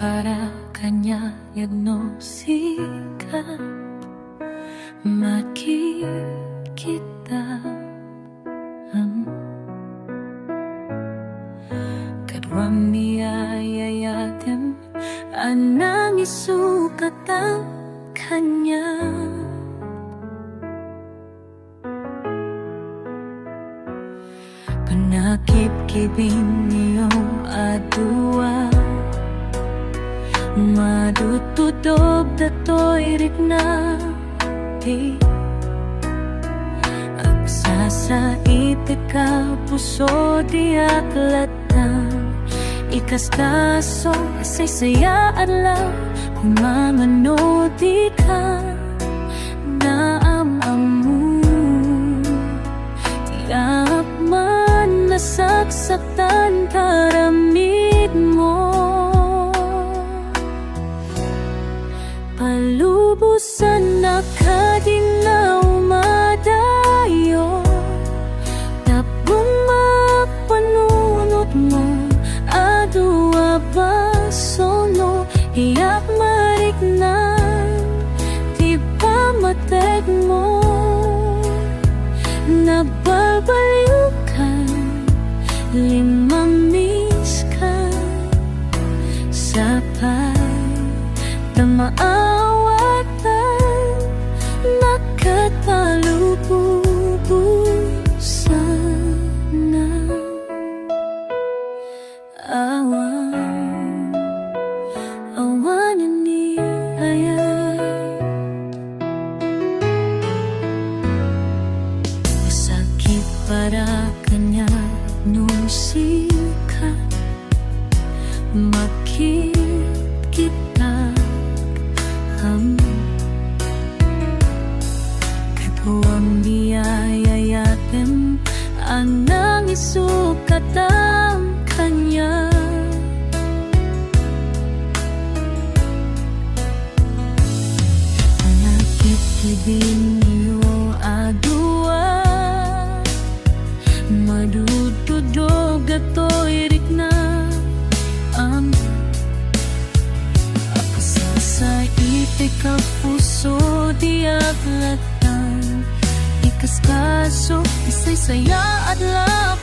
para kanya yagnosika makikita kadwam niyayayatem anang isukat ang kanya. Panakip-kibin niyong adua madutudob datoy rikna di agsasait ka puso di aklatang ikastaso say-saya adlaw kung mamano di ka naamamu tiyak man nasaksaktan karamid mo palubusan na kadinglaw madayo tapong mapanunot mo adua basono iyak mariknan di pa matek mo nababaliw ka limamis ka sapay maawatan nakatalubusan na awanan ni sakit para kanya nung sikat makikita kadwam niyayayatem anang isukat ang kanya. Panakip-kibin niyo adua madududog atoy rikna ikaw puso di aglatan ikaskaso isay-saya adlaw